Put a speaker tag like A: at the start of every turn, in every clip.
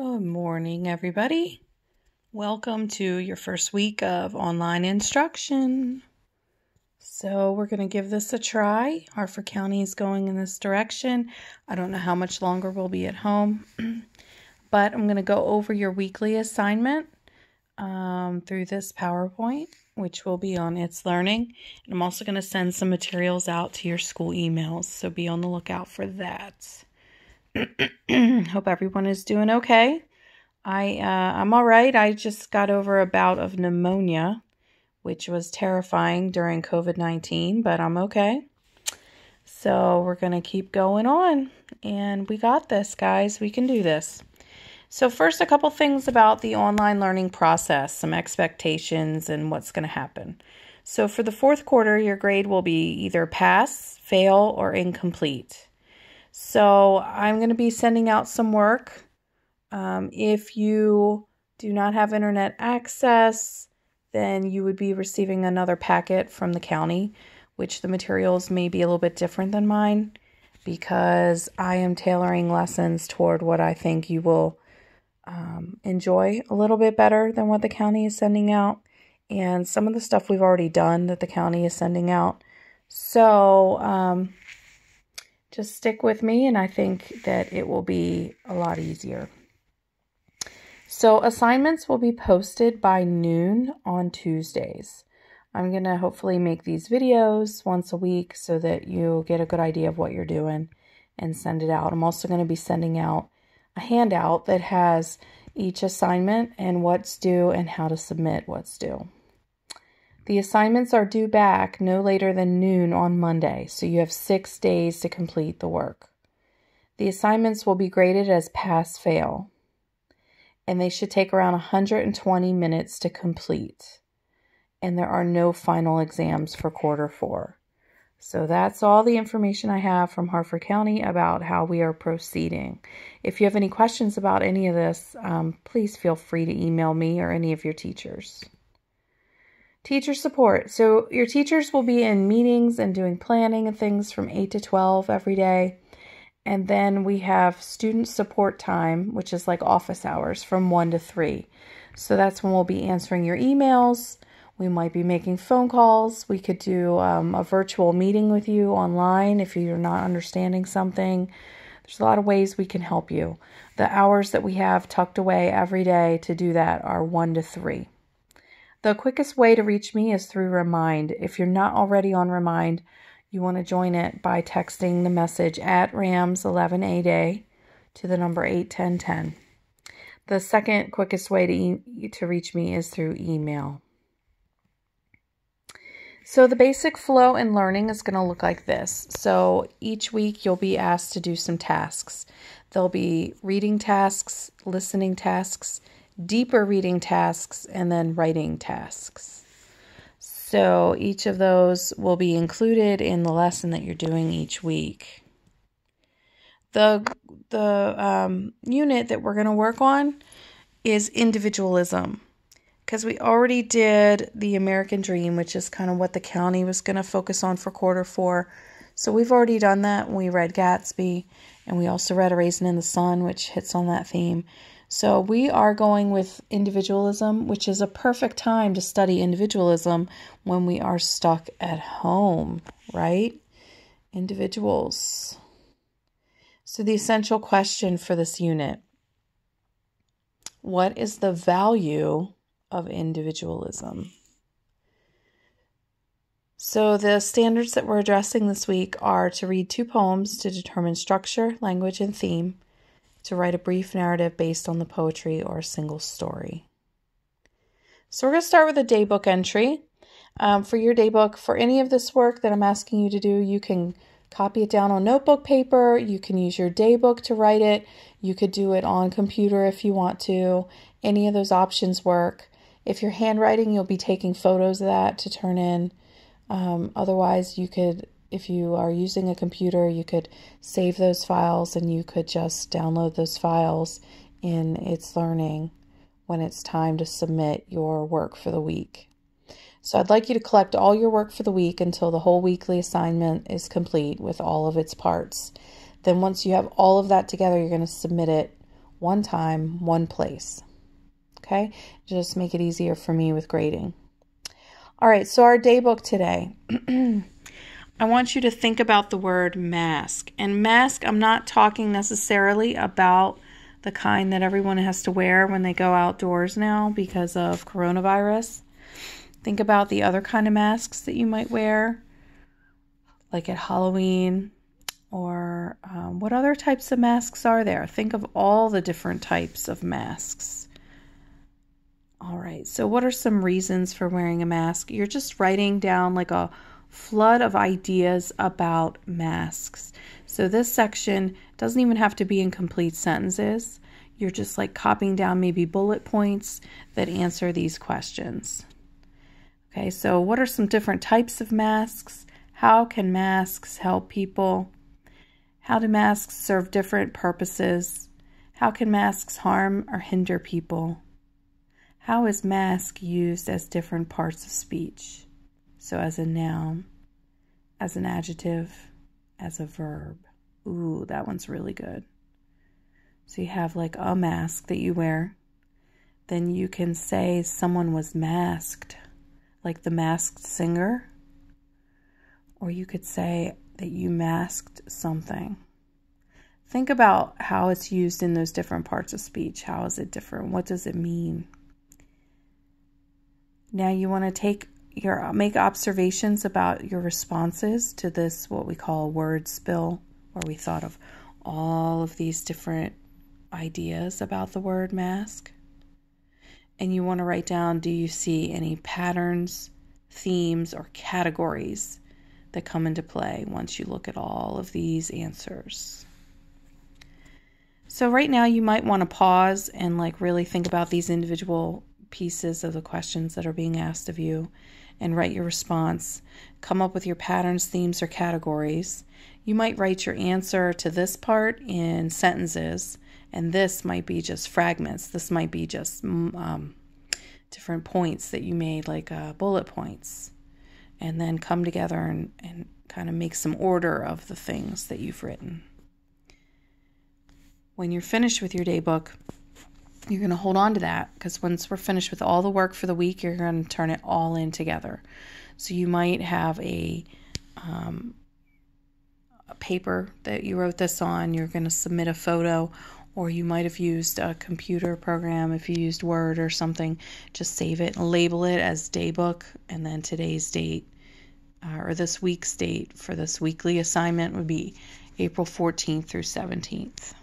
A: Good morning, everybody. Welcome to your first week of online instruction. So we're going to give this a try. Harford County is going in this direction. I don't know how much longer we'll be at home, but I'm going to go over your weekly assignment through this PowerPoint, which will be on It's Learning. And I'm also going to send some materials out to your school emails, so be on the lookout for that. Hope everyone is doing okay. I'm all right. I just got over a bout of pneumonia, which was terrifying during COVID-19, but I'm okay. So we're going to keep going on, and we got this, guys. We can do this. So first, a couple things about the online learning process, some expectations and what's going to happen. So for the fourth quarter, your grade will be either pass, fail, or incomplete. So I'm going to be sending out some work. If you do not have internet access, then you would be receiving another packet from the county, which the materials may be a little bit different than mine because I am tailoring lessons toward what I think you will enjoy a little bit better than what the county is sending out. And some of the stuff we've already done that the county is sending out. So just stick with me, and I think that it will be a lot easier. So assignments will be posted by noon on Tuesdays. I'm going to hopefully make these videos once a week so that you'll get a good idea of what you're doing and send it out. I'm also going to be sending out a handout that has each assignment and what's due and how to submit what's due. The assignments are due back no later than noon on Monday, so you have 6 days to complete the work. The assignments will be graded as pass-fail, and they should take around 120 minutes to complete. And there are no final exams for quarter 4. So that's all the information I have from Harford County about how we are proceeding. If you have any questions about any of this, please feel free to email me or any of your teachers. Teacher support. So your teachers will be in meetings and doing planning and things from 8 to 12 every day. And then we have student support time, which is like office hours from 1 to 3. So that's when we'll be answering your emails. We might be making phone calls. We could do a virtual meeting with you online if you're not understanding something. There's a lot of ways we can help you. The hours that we have tucked away every day to do that are 1 to 3. The quickest way to reach me is through Remind. If you're not already on Remind, you want to join it by texting the message at RAMS11ADAY to the number 81010. The second quickest way to reach me is through email. So the basic flow in learning is going to look like this. So each week you'll be asked to do some tasks. There'll be reading tasks, listening tasks, deeper reading tasks, and then writing tasks. So each of those will be included in the lesson that you're doing each week. The unit that we're going to work on is individualism, because we already did the American Dream, which is kind of what the county was going to focus on for quarter 4. So we've already done that. We read Gatsby, and we also read A Raisin in the Sun, which hits on that theme. So we are going with individualism, which is a perfect time to study individualism when we are stuck at home, right? Individuals. So the essential question for this unit: what is the value of individualism? So the standards that we're addressing this week are to read 2 poems to determine structure, language, and theme, to write a brief narrative based on the poetry or a single story. So we're going to start with a daybook entry. For your daybook, for any of this work that I'm asking you to do, you can copy it down on notebook paper. You can use your daybook to write it. You could do it on computer if you want to. Any of those options work. If you're handwriting, you'll be taking photos of that to turn in. Otherwise, you could, if you are using a computer, you could save those files and you could just download those files in It's Learning when it's time to submit your work for the week. So I'd like you to collect all your work for the week until the whole weekly assignment is complete with all of its parts. Then once you have all of that together, you're going to submit it one time, one place. Okay, just make it easier for me with grading. All right, so our daybook today. I want you to think about the word mask. And mask, I'm not talking necessarily about the kind that everyone has to wear when they go outdoors now because of coronavirus. Think about the other kind of masks that you might wear, like at Halloween, or what other types of masks are there? Think of all the different types of masks. All right, so what are some reasons for wearing a mask? You're just writing down like a flood of ideas about masks. So this section doesn't even have to be in complete sentences. You're just like copying down maybe bullet points that answer these questions. Okay, so what are some different types of masks? How can masks help people? How do masks serve different purposes? How can masks harm or hinder people? How is mask used as different parts of speech? So as a noun, as an adjective, as a verb. Ooh, that one's really good. So you have like a mask that you wear. Then you can say someone was masked, like the Masked Singer. Or you could say that you masked something. Think about how it's used in those different parts of speech. How is it different? What does it mean? Now you want to make observations about your responses to this, what we call a word spill, where we thought of all of these different ideas about the word mask. And you want to write down, do you see any patterns, themes, or categories that come into play once you look at all of these answers? So right now you might want to pause and like really think about these individual pieces of the questions that are being asked of you and write your response. Come up with your patterns, themes, or categories. You might write your answer to this part in sentences, and this might be just fragments. This might be just different points that you made, like bullet points, and then come together and kind of make some order of the things that you've written. When you're finished with your daybook, you're going to hold on to that, because once we're finished with all the work for the week, you're going to turn it all in together. So you might have a paper that you wrote this on. You're going to submit a photo, or you might have used a computer program. If you used Word or something, just save it and label it as daybook, and then today's date or this week's date for this weekly assignment would be April 14th through 17th.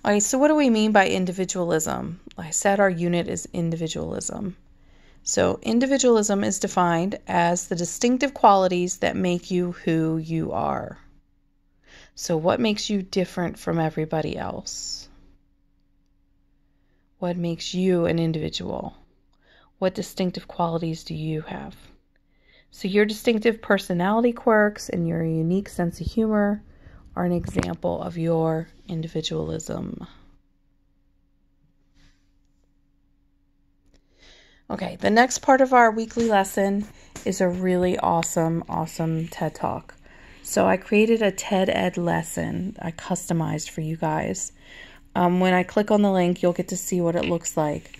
A: All right, so what do we mean by individualism? I said our unit is individualism. So individualism is defined as the distinctive qualities that make you who you are. So what makes you different from everybody else? What makes you an individual? What distinctive qualities do you have? So your distinctive personality quirks and your unique sense of humor are an example of your individualism. Okay, the next part of our weekly lesson is a really awesome TED Talk. So I created a TED Ed lesson I customized for you guys. When I click on the link, you'll get to see what it looks like.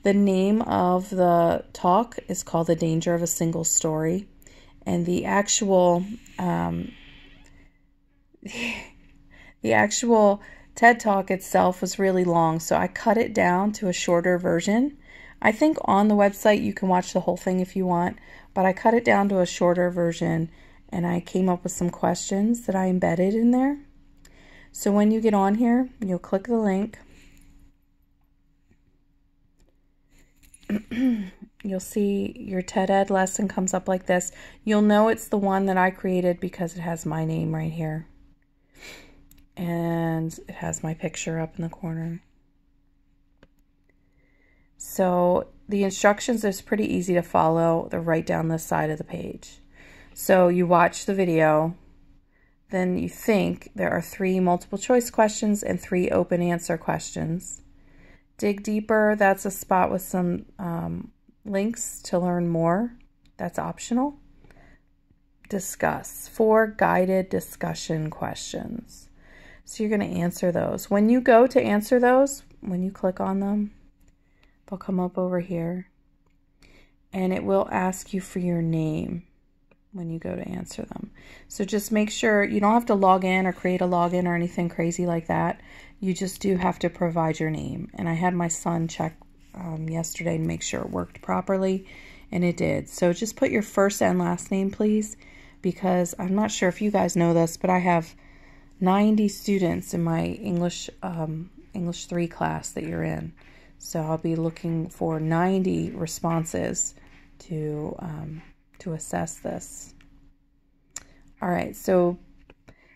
A: The name of the talk is called The Danger of a Single Story. And the actual TED Talk itself was really long, so I cut it down to a shorter version. I think on the website you can watch the whole thing if you want, but I cut it down to a shorter version, and I came up with some questions that I embedded in there. So when you get on here, you'll click the link. You'll see your TED Ed lesson comes up like this. You'll know it's the one that I created because it has my name right here. And it has my picture up in the corner. So the instructions is pretty easy to follow. They're right down this side of the page. So you watch the video, then you think there are 3 multiple choice questions and 3 open answer questions. Dig deeper, that's a spot with some links to learn more. That's optional. Discuss, 4 guided discussion questions. So you're going to answer those. When you go to answer those, when you click on them, they'll come up over here. And it will ask you for your name when you go to answer them. So just make sure you don't have to log in or create a login or anything crazy like that. You just do have to provide your name. And I had my son check yesterday to make sure it worked properly, and it did. So just put your first and last name, please, because I'm not sure if you guys know this, but I have 90 students in my English 3 class that you're in. So I'll be looking for 90 responses to assess this. All right, so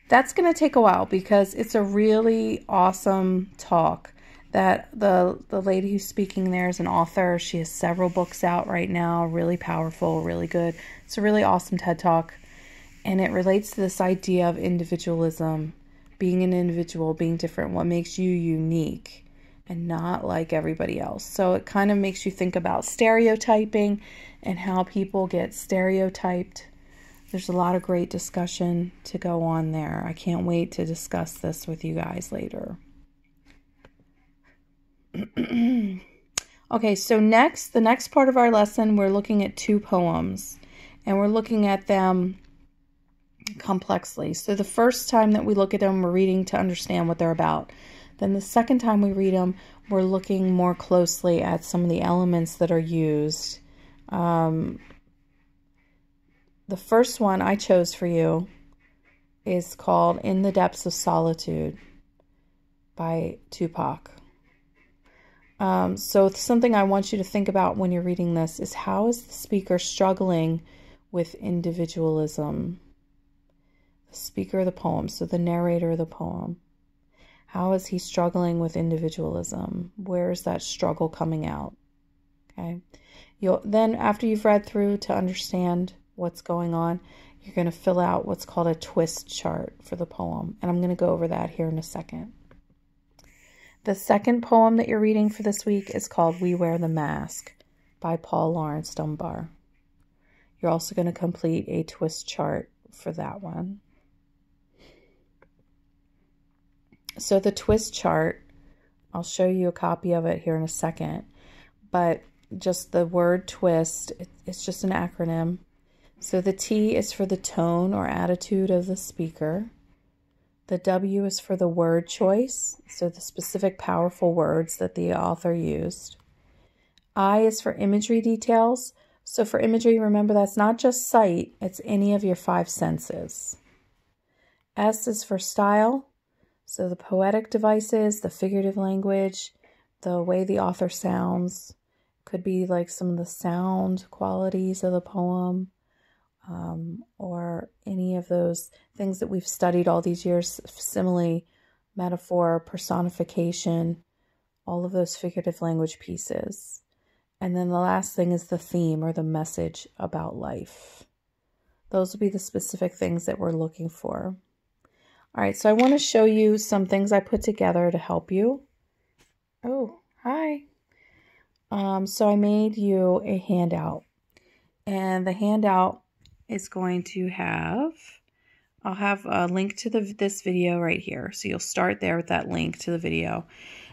A: that's going to take a while because it's a really awesome talk. That the lady who's speaking there is an author. She has several books out right now, really powerful, really good. It's a really awesome TED Talk, and it relates to this idea of individualism, being an individual, being different, what makes you unique and not like everybody else. So it kind of makes you think about stereotyping and how people get stereotyped. There's a lot of great discussion to go on there. I can't wait to discuss this with you guys later. Okay, so the next part of our lesson, we're looking at 2 poems, and we're looking at them complexly. So the first time that we look at them, we're reading to understand what they're about. Then the second time we read them, we're looking more closely at some of the elements that are used. The first one I chose for you is called In the Depths of Solitude by Tupac. So something I want you to think about when you're reading this is, how is the speaker struggling with individualism? The speaker of the poem, so the narrator of the poem. How is he struggling with individualism? Where is that struggle coming out? Okay. Then after you've read through to understand what's going on, you're going to fill out what's called a twist chart for the poem. And I'm going to go over that here in a second. The second poem that you're reading for this week is called We Wear the Mask by Laurence Dunbar. You're also going to complete a twist chart for that one. So the twist chart, I'll show you a copy of it here in a second, but just the word twist, it's just an acronym. So the T is for the tone or attitude of the speaker. The W is for the word choice, so the specific powerful words that the author used. I is for imagery details. So for imagery, remember that's not just sight, it's any of your 5 senses. S is for style, so the poetic devices, the figurative language, the way the author sounds, could be like some of the sound qualities of the poem, or any of those things that we've studied all these years, simile, metaphor, personification, all of those figurative language pieces. And then the last thing is the theme or the message about life. Those will be the specific things that we're looking for. All right, so I want to show you some things I put together to help you. Oh, hi. So I made you a handout, and the handout is going to have, I'll have a link to this video right here. So you'll start there with that link to the video.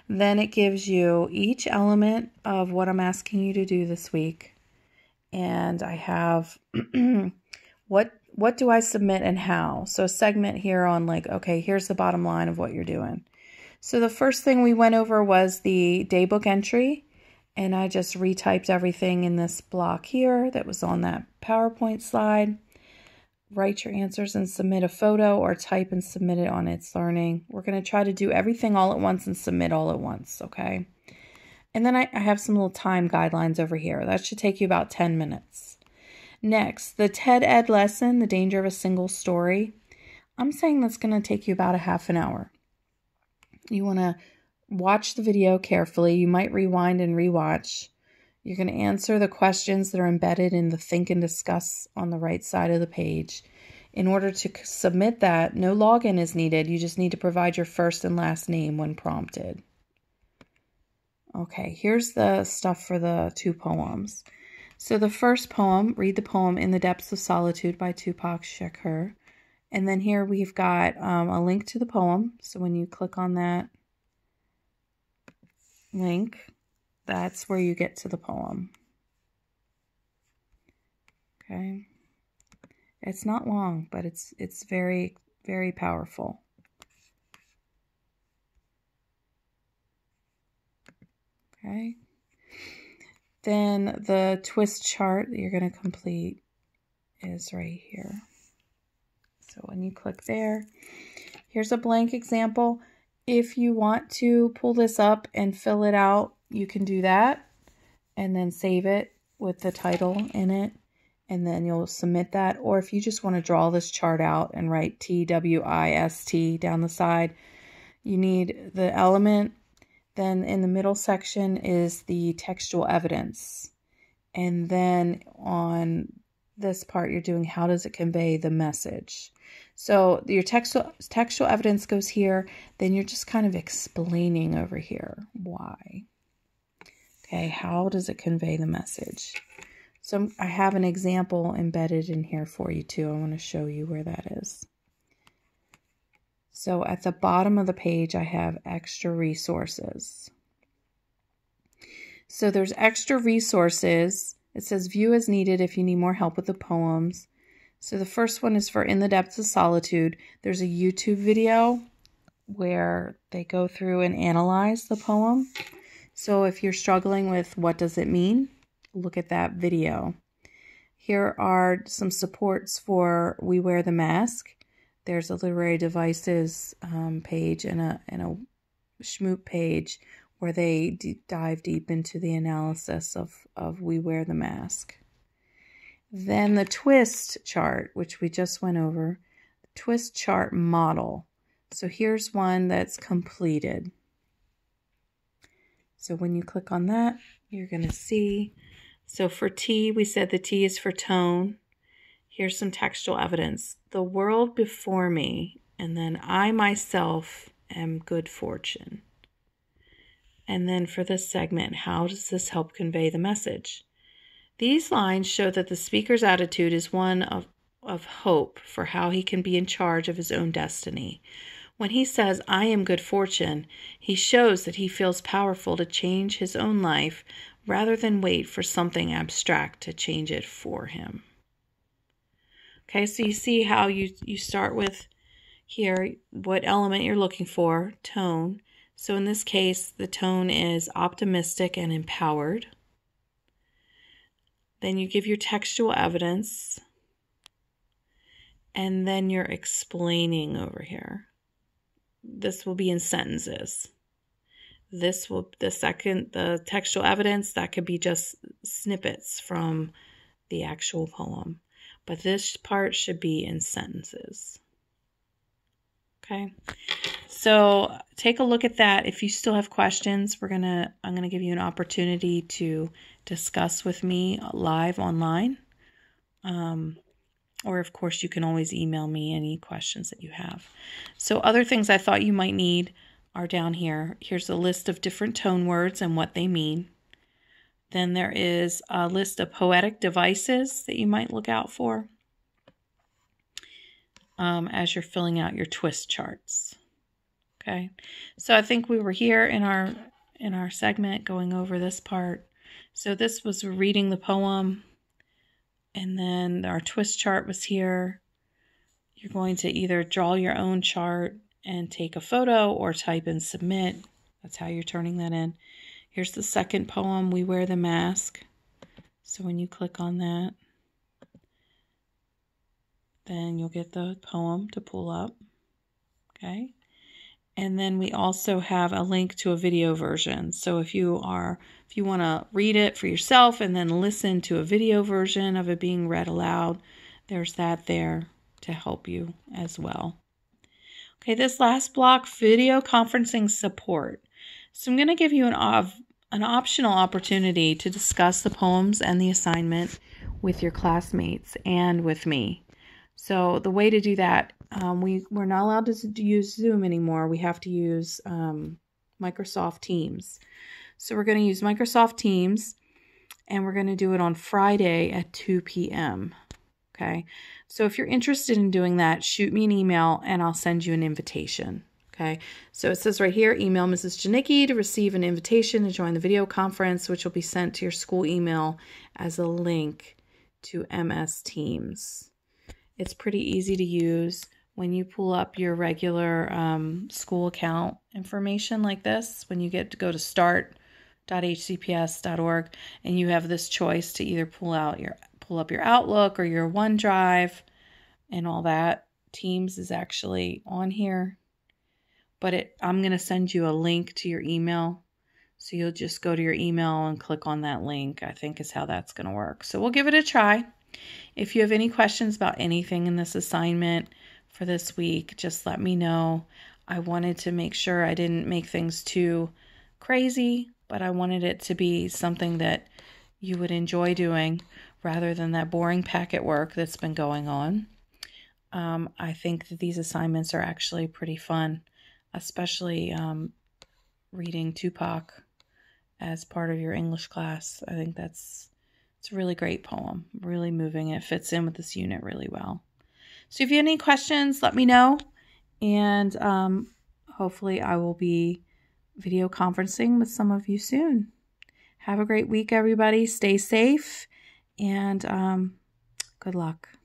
A: Then it gives you each element of what I'm asking you to do this week. And I have what do I submit and how? So a segment here on like, okay, here's the bottom line of what you're doing. So the first thing we went over was the daybook entry. And I just retyped everything in this block here that was on that PowerPoint slide. Write your answers and submit a photo, or type and submit it on It's Learning. We're going to try to do everything all at once and submit all at once, okay? And then I have some little time guidelines over here. That should take you about 10 minutes. Next, the TED Ed lesson, The Danger of a Single Story. I'm saying that's going to take you about a half an hour. You want to watch the video carefully. You might rewind and rewatch. You're going to answer the questions that are embedded in the think and discuss on the right side of the page. In order to submit that, no login is needed. You just need to provide your first and last name when prompted. Okay, here's the stuff for the 2 poems. So the first poem, read the poem In the Depths of Solitude by Tupac Shakur. And then here we've got a link to the poem. So when you click on that link, that's where you get to the poem. Okay. It's not long, but it's very, very powerful. Okay. Then the twist chart that you're going to complete is right here. So when you click there, here's a blank example. If you want to pull this up and fill it out, you can do that and then save it with the title in it. And then you'll submit that. Or if you just want to draw this chart out and write TWIST down the side, you need the element. Then in the middle section is the textual evidence. And then on this part, you're doing how does it convey the message. So your textual evidence goes here. Then you're just kind of explaining over here why. Okay, how does it convey the message? So I have an example embedded in here for you too. I want to show you where that is. So at the bottom of the page, I have extra resources. So there's extra resources. It says view as needed if you need more help with the poems. So the first one is for In the Depths of Solitude. There's a YouTube video where they go through and analyze the poem. So if you're struggling with what does it mean, look at that video. Here are some supports for We Wear the Mask. There's a literary devices page and a Schmoop page where they dive deep into the analysis of We Wear the Mask. Then the twist chart, which we just went over, the twist chart model. So here's one that's completed. So when you click on that, you're going to see. So for T, we said the T is for tone. Here's some textual evidence. The world before me, and then I myself am good fortune. And then for this segment, how does this help convey the message? These lines show that the speaker's attitude is one of hope for how he can be in charge of his own destiny. When he says, I am good fortune, he shows that he feels powerful to change his own life rather than wait for something abstract to change it for him. Okay, so you see how you start with here what element you're looking for, tone. So in this case, the tone is optimistic and empowered. Then you give your textual evidence. And then you're explaining over here. This will be in sentences. The textual evidence, that could be just snippets from the actual poem. But this part should be in sentences. Okay. So take a look at that. If you still have questions, I'm gonna give you an opportunity to discuss with me live online. Or of course, you can always email me any questions that you have. So other things I thought you might need are down here. Here's a list of different tone words and what they mean. Then there is a list of poetic devices that you might look out for as you're filling out your twist charts. Okay, so I think we were here in our segment going over this part. So this was reading the poem. And then our twist chart was here. You're going to either draw your own chart and take a photo or type and submit. That's how you're turning that in. Here's the second poem, We Wear the Mask. So when you click on that, then you'll get the poem to pull up. Okay. And then we also have a link to a video version. So if you want to read it for yourself and then listen to a video version of it being read aloud, there's that there to help you as well. Okay, this last block, video conferencing support. So I'm going to give you an optional opportunity to discuss the poems and the assignment with your classmates and with me. So the way to do that, we're not allowed to use Zoom anymore. We have to use Microsoft Teams. So we're going to use Microsoft Teams, and we're going to do it on Friday at 2 p.m. Okay. So if you're interested in doing that, shoot me an email and I'll send you an invitation. Okay. So it says right here, email Mrs. Janicki to receive an invitation to join the video conference, which will be sent to your school email as a link to MS Teams. It's pretty easy to use. When you pull up your regular school account information like this, when you get to go to start.hcps.org and you have this choice to either pull up your Outlook or your OneDrive and all that, Teams is actually on here. But I'm going to send you a link to your email. So you'll just go to your email and click on that link, I think is how that's going to work. So we'll give it a try. If you have any questions about anything in this assignment for this week, just let me know. I wanted to make sure I didn't make things too crazy, but I wanted it to be something that you would enjoy doing rather than that boring packet work that's been going on. I think that these assignments are actually pretty fun, especially reading Tupac as part of your English class. I think it's a really great poem, really moving. It fits in with this unit really well. So if you have any questions, let me know. And hopefully I will be video conferencing with some of you soon. Have a great week, everybody. Stay safe and good luck.